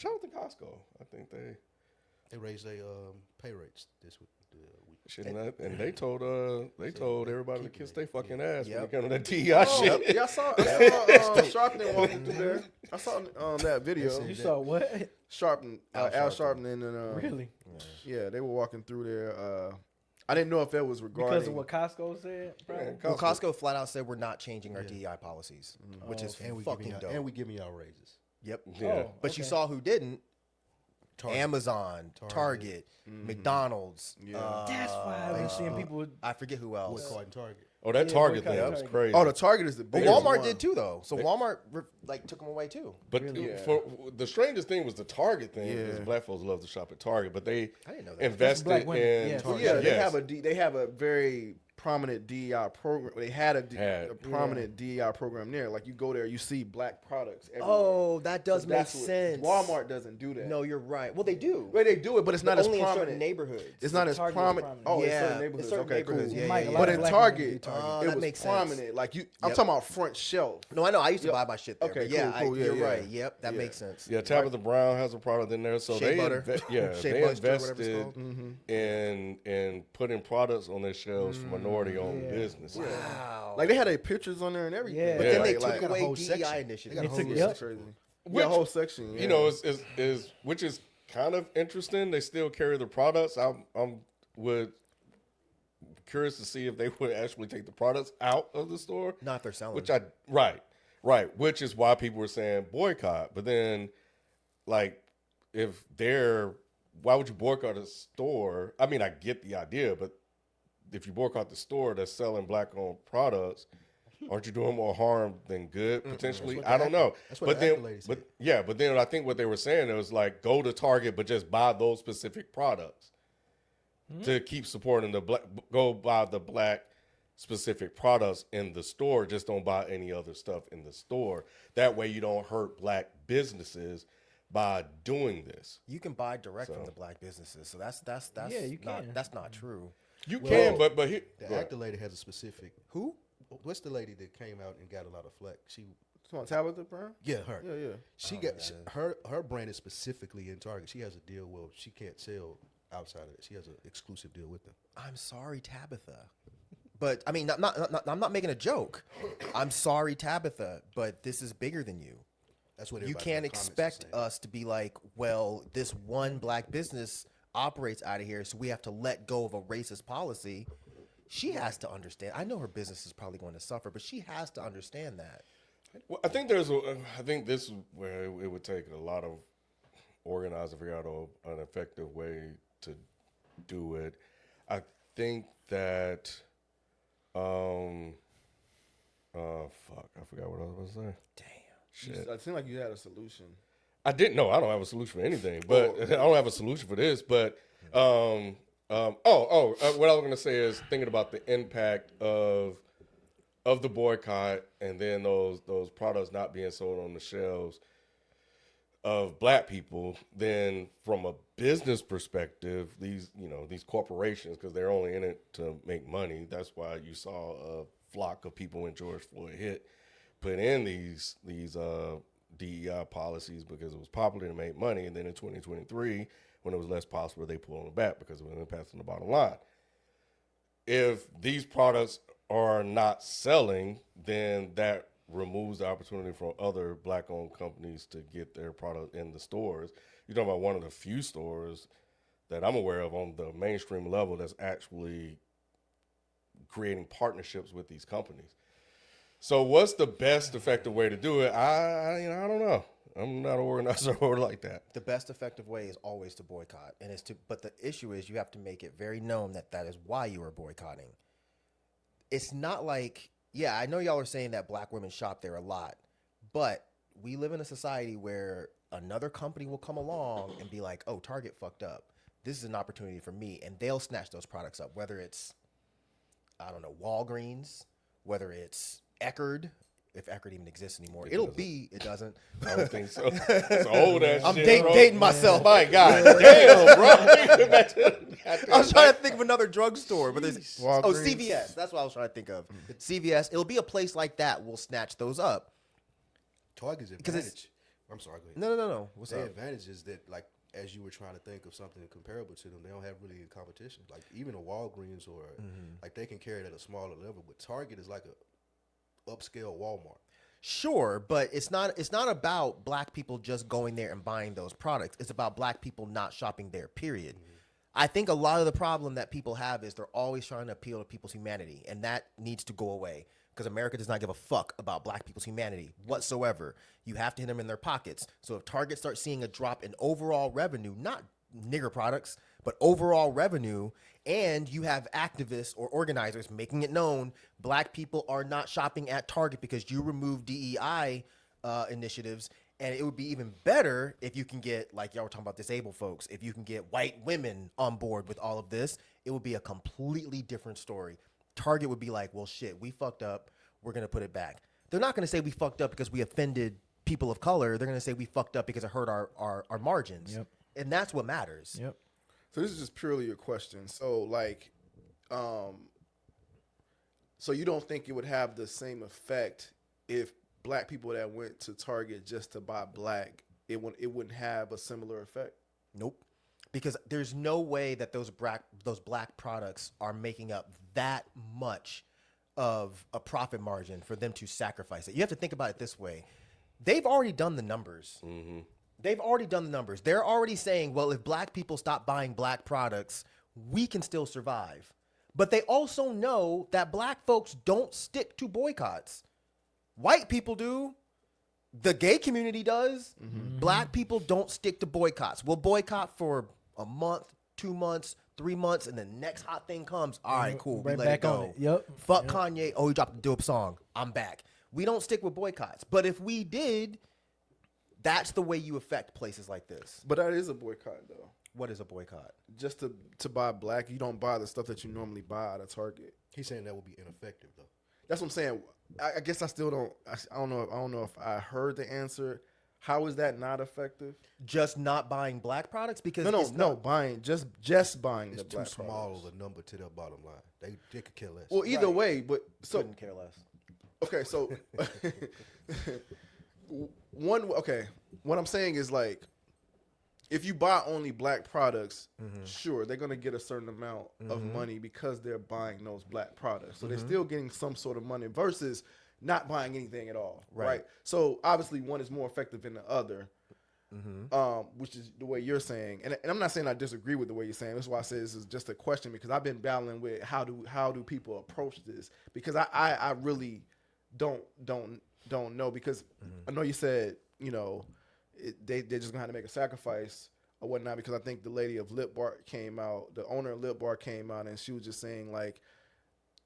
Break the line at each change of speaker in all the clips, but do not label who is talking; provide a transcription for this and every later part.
Shout out to Costco. I think
They raised their pay rates this week.
and they told everybody to kiss their fucking ass when
Yep.
it comes to that DEI shit.
Yeah, I saw Sharpton walking through there. I saw that video.
You saw what?
Sharpton, Al Sharpton, and
Really?
yeah, they were walking through there. I didn't know if that was regarding
Because of what Costco said, bro?
Man,
Well, Costco flat out said we're not changing our DEI policies, which is
And we
fucking dope.
and we giving y'all raises.
Yep.
Yeah.
Oh,
But you
okay.
saw who didn't?
Target.
Amazon, Target, McDonald's.
That's why I've been seeing people.
I forget who else.
Boycott and Target.
Oh, that
Yeah,
Target
boycott
thing was
Target.
crazy.
Oh, the Target is the
But
biggest
Walmart
one.
did too, though. So Walmart took them away too.
But
Yeah.
for the strangest thing was the Target thing.
Yeah.
Because black folks love to shop at Target, but they
I didn't know that.
invested
Black women,
in.
yeah.
Well,
Target.
yeah,
Yes.
they have a very prominent DEI program. They had a
Had.
prominent DEI program there. Like you go there, you see black products everywhere.
Oh, that does
So
make
that's what-
sense.
Walmart doesn't do that.
No, you're right. Well, they do.
Well, they do it, but it's not
But
as
only in certain
prominent.
neighborhoods.
It's not as
Target is
prominent.
prominent.
Oh, it's
Yeah,
certain
it's
neighborhoods.
certain
Okay,
neighborhoods.
cool.
Yeah,
Mike,
yeah,
a
yeah.
lot
But
of
in
black women
Target,
do Target.
Oh,
it
that
was
makes
prominent.
sense.
Like I'm
Yep.
talking about front shelf.
No, I know. I used to
Yep.
buy my shit there.
Okay,
but yeah,
cool, yeah,
you're
yeah.
right. Yep, that
Yeah.
makes sense.
Yeah, Tabitha Brown has a product in there, so
Shea
they
butter.
yeah
Shea
they
butter, whatever it's
invested
called.
in putting products on their shelves for minority-owned
Yeah.
businesses.
Wow.
Like they had their pictures on there and everything.
Yeah.
but
Yeah.
then they
Like,
took
got a
away
whole
DEI
section.
initiatives.
They got a whole
Yep.
that's crazy.
Which,
Yeah, whole section. Yeah.
You know, is which is kind of interesting. They still carry the products. I'm would curious to see if they would actually take the products out of the store.
Not if they're selling.
Which right. Which is why people were saying boycott. But then, like, if they're, why would you boycott a store? I mean, I get the idea, but if you boycott the store that's selling black-owned products, aren't you doing more harm than good potentially?
That's what
I
the
don't know.
that's what
But
the
then,
accolades
but
said.
yeah, but then I think what they were saying it was like go to Target, but just buy those specific products to keep supporting the black. Go buy the black specific products in the store. Just don't buy any other stuff in the store. That way you don't hurt black businesses by doing this.
You can buy direct from
So.
the black businesses, so that's
Yeah, you
not
can.
that's not true.
You
Well,
can, but here,
The
go ahead.
actor lady has a specific.
Who?
What's the lady that came out and got a lot of flack? She,
Come on, Tabitha Brown?
yeah, her.
Yeah, yeah.
She
know
got
who
she,
that
her brand is specifically in Target. She has a deal where she can't sell outside of it. She has an exclusive deal with them.
I'm sorry, Tabitha. But I mean, I'm not making a joke. I'm sorry, Tabitha, but this is bigger than you.
That's what
You
everybody in
can't
the comments is
expect
saying.
us to be like, well, this one black business operates out of here, so we have to let go of a racist policy. She has to understand. I know her business is probably going to suffer, but she has to understand that.
Well, I think this is where it would take a lot of organizing to figure out an effective way to do it. I think that, I forgot what I was going to say.
Damn.
Shit.
It seemed like you had a solution.
I didn't know. I don't have a solution for anything, but I don't have a solution for this. But what I was going to say is thinking about the impact of the boycott, and then those products not being sold on the shelves of black people. Then from a business perspective, these corporations, because they're only in it to make money. That's why you saw a flock of people when George Floyd hit put in these DEI policies because it was popular to make money, and then in 2023, when it was less possible, they pulled them back because it was impacting the bottom line. If these products are not selling, then that removes the opportunity for other black-owned companies to get their product in the stores. You're talking about one of the few stores that I'm aware of on the mainstream level that's actually creating partnerships with these companies. So what's the best effective way to do it? I don't know. I'm not an organizer or like that.
The best effective way is always to boycott, but the issue is you have to make it very known that is why you are boycotting. It's not like, yeah, I know y'all are saying that black women shop there a lot, but we live in a society where another company will come along and be like, oh, Target fucked up. This is an opportunity for me, and they'll snatch those products up, whether it's, I don't know, Walgreens, whether it's Eckerd, if Eckerd even exists anymore. It doesn't.
I don't think so. It's old ass
I'm
shit, bro.
dating myself.
My God, damn, bro.
I was trying to think of another drugstore, but there's
Walgreens.
CVS. That's what I was trying to think of. CVS. It'll be a place like that. We'll snatch those up.
Target's
'Cause it's-
advantage I'm sorry. Go ahead.
No. What's
The
up?
advantage is that, like, as you were trying to think of something comparable to them, they don't have really any competition. Like even a Walgreens or like they can carry it at a smaller level, but Target is like a upscale Walmart.
Sure, but it's not about black people just going there and buying those products. It's about black people not shopping there, period. I think a lot of the problem that people have is they're always trying to appeal to people's humanity, and that needs to go away because America does not give a fuck about black people's humanity whatsoever. You have to hit them in their pockets. So if Target starts seeing a drop in overall revenue, not nigger products, but overall revenue, and you have activists or organizers making it known black people are not shopping at Target because you removed DEI initiatives. And it would be even better if you can get, like y'all were talking about disabled folks, if you can get white women on board with all of this, it would be a completely different story. Target would be like, well, shit, we fucked up. We're going to put it back. They're not going to say we fucked up because we offended people of color. They're going to say we fucked up because it hurt our margins.
Yep.
And that's what matters.
Yep.
So this is just purely a question. So like, so you don't think it would have the same effect if black people that went to Target just to buy black, it wouldn't have a similar effect?
Nope. Because there's no way that those black products are making up that much of a profit margin for them to sacrifice it. You have to think about it this way. They've already done the numbers.
Mm-hmm.
They've already done the numbers. They're already saying, well, if black people stop buying black products, we can still survive. But they also know that black folks don't stick to boycotts. White people do. The gay community does. Black people don't stick to boycotts. We'll boycott for a month, 2 months, 3 months, and the next hot thing comes. All right, cool.
Right
we let
back
it go.
on it. Yep.
Fuck Kanye. Oh, he dropped a dope song. I'm back. We don't stick with boycotts. But if we did, that's the way you affect places like this.
But that is a boycott, though.
What is a boycott?
Just to buy black, you don't buy the stuff that you normally buy at a Target.
He's saying that would be ineffective though.
That's what I'm saying. I guess I still don't. I don't know. I don't know if I heard the answer. How is that not effective?
Just not buying black products because
No. Buying just buying
It's
the
too
black
small
products.
of a number to their bottom line. They could care less.
Well, either way, but so
couldn't care less.
okay, so what I'm saying is like, if you buy only black products, sure, they're gonna get a certain amount of money because they're buying those black products. So they're still getting some sort of money versus not buying anything at all, right? So obviously one is more effective than the other, which is the way you're saying. And I'm not saying I disagree with the way you're saying. That's why I say this is just a question because I've been battling with how do people approach this, because I really don't know, because I know you said, you know, they're just gonna have to make a sacrifice or whatnot, because I think the lady of Lip Bar came out, the owner of Lip Bar came out, and she was just saying like,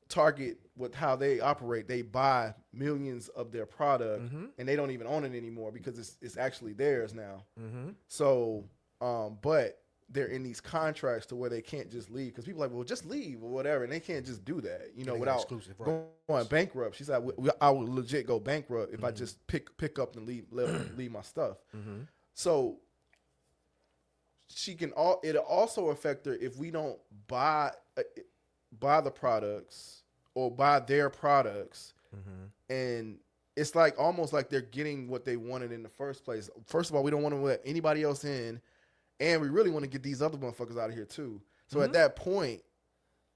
Target, with how they operate, they buy millions of their product and they don't even own it anymore because it's actually theirs now. So, but they're in these contracts to where they can't just leave, because people are like, well, just leave or whatever, and they can't just do that, you know,
They got
without
exclusive rights.
going bankrupt. She said, I would legit go bankrupt if I just pick up and leave my stuff. So it'll also affect her if we don't buy the products or buy their products, and it's like almost like they're getting what they wanted in the first place. First of all, we don't want to let anybody else in, and we really want to get these other motherfuckers out of here too. So at that point,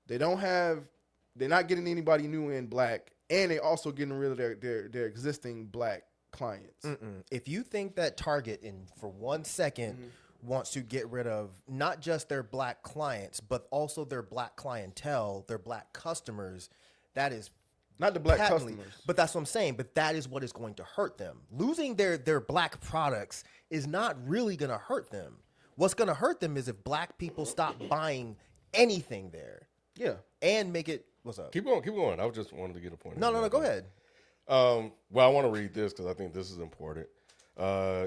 they're not getting anybody new in black, and they also getting rid of their existing black clients.
If you think that Target, for 1 second, wants to get rid of not just their black clients, but also their black clientele, their black customers, that is
Not the black
patently-
customers.
But that's what I'm saying. But that is what is going to hurt them. Losing their black products is not really going to hurt them. What's going to hurt them is if black people stop buying anything there.
Yeah.
And make it, what's up?
Keep going. I just wanted to get a point.
No, go ahead.
Well, I want to read this because I think this is important.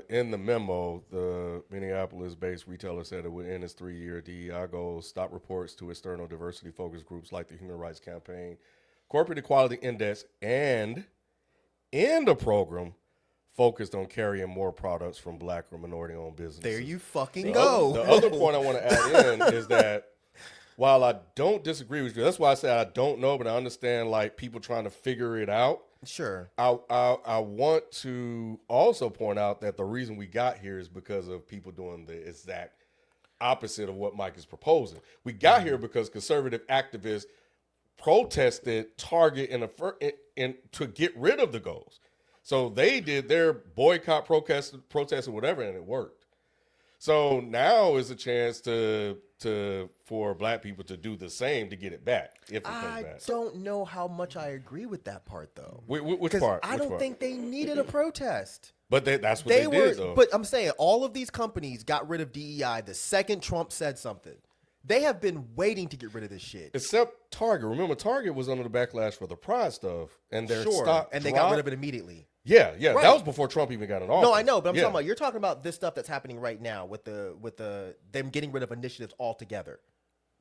In the memo, the Minneapolis-based retailer said it would end its 3-year DEI goals, stop reports to external diversity-focused groups like the Human Rights Campaign, Corporate Equality Index, and end a program focused on carrying more products from black or minority-owned businesses.
There you fucking
The
go.
The other point I want to add in is that while I don't disagree with you, that's why I say I don't know, but I understand like people trying to figure it out.
Sure.
I want to also point out that the reason we got here is because of people doing the exact opposite of what Mike is proposing. We got here because conservative activists protested Target in to get rid of the goals. So they did their boycott, protest, or whatever, and it worked. So now is a chance for black people to do the same to get it back if it comes
I
back.
don't know how much I agree with that part though.
Which
'Cause
part?
I
Which
don't
part?
think they needed a protest.
But that's what they did, though.
But I'm saying all of these companies got rid of DEI the second Trump said something. They have been waiting to get rid of this shit.
Except Target. Remember, Target was under the backlash for the Pride stuff, and their stock
and they got
dropped.
rid of it immediately.
Yeah,
Right.
that was before Trump even got in office.
No, I know, but I'm
Yeah.
talking about you're talking about this stuff that's happening right now with the them getting rid of initiatives altogether.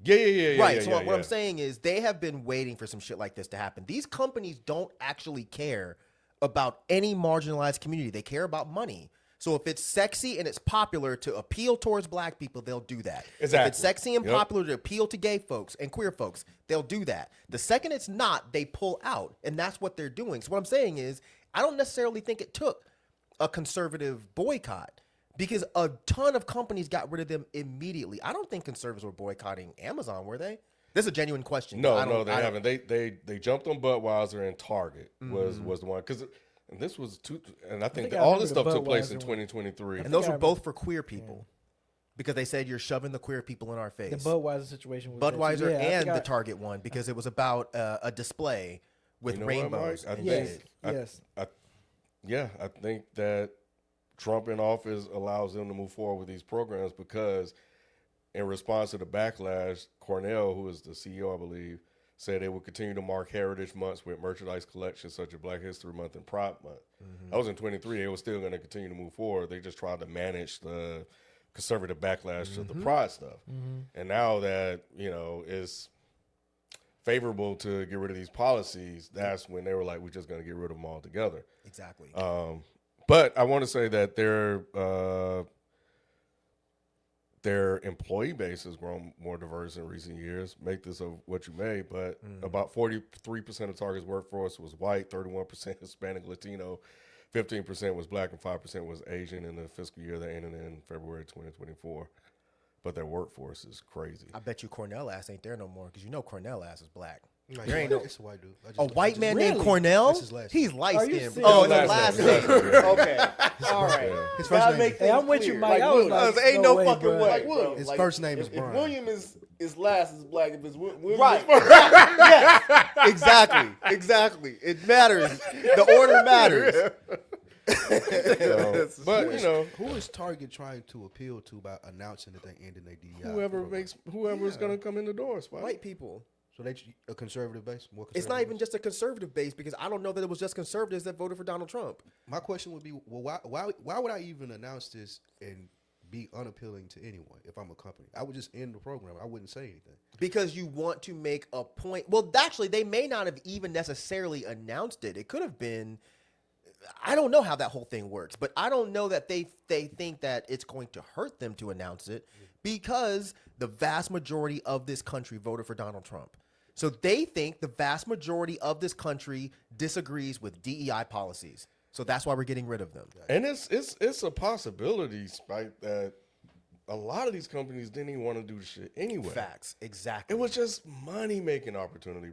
Yeah.
Right. So
yeah,
what I'm saying is they have been waiting for some shit like this to happen. These companies don't actually care about any marginalized community. They care about money. So if it's sexy and it's popular to appeal towards black people, they'll do that.
Exactly.
If it's sexy and
Yep.
popular to appeal to gay folks and queer folks, they'll do that. The second it's not, they pull out. And that's what they're doing. So what I'm saying is I don't necessarily think it took a conservative boycott because a ton of companies got rid of them immediately. I don't think conservatives were boycotting Amazon, were they? This is a genuine question.
No, they haven't. They jumped on Budweiser and Target was the one because this was and I think
I
all
remember
this
the
stuff took place in
Budweiser one.
2023.
And those
I
were both for queer people because they said you're shoving the queer people in our face.
The Budweiser situation was
Budweiser
yeah, I
and
think
the Target one because it was about a display with
You know what,
rainbows.
Mike? I
and
think-
shit.
yes.
I think that Trump in office allows them to move forward with these programs because in response to the backlash, Cornell, who is the CEO, I believe, said they would continue to mark heritage months with merchandise collections such as Black History Month and Pride Month. That was in 23. They were still going to continue to move forward. They just tried to manage the conservative backlash to the Pride stuff. And now that, it's favorable to get rid of these policies, that's when they were like, we're just going to get rid of them altogether.
Exactly.
But I want to say that their employee base has grown more diverse in recent years. Make this of what you may, but about 43% of Target's workforce was white, 31% Hispanic, Latino, 15% was black, and 5% was Asian in the fiscal year that ended in February 2024. But their workforce is crazy.
I bet you Cornell ass ain't there no more because Cornell ass is black.
Like,
There ain't no-
it's a white dude.
A white man named
Really?
Cornell?
That's his last
He's light
Are you
skinned.
serious?
Oh,
His
the last
name.
name.
Okay. All right.
His
Gotta
first name.
make
Hey,
things
I'm with you,
clear.
Mike. I was
William.
like,
ain't no
way,
fucking
bro.
way.
Like
bro.
His
Like,
first name is
if
Brian.
William is last is black. If it's William
Right.
is first.
Exactly. It matters. The order matters.
But
Who is Target trying to appeal to by announcing that they ended their DEI?
whoever's going to come in the door, Spike.
White people.
So they a conservative base, more conservative.
It's not even
base?
just a conservative base because I don't know that it was just conservatives that voted for Donald Trump.
My question would be, well, why would I even announce this and be unappealing to anyone if I'm a company? I would just end the program. I wouldn't say anything.
Because you want to make a point. Well, actually, they may not have even necessarily announced it. It could have been. I don't know how that whole thing works, but I don't know that they think that it's going to hurt them to announce it because the vast majority of this country voted for Donald Trump. So they think the vast majority of this country disagrees with DEI policies. So that's why we're getting rid of them.
And it's a possibility, Spike, that a lot of these companies didn't even want to do the shit anyway.
Facts. Exactly.
It was just money making opportunity,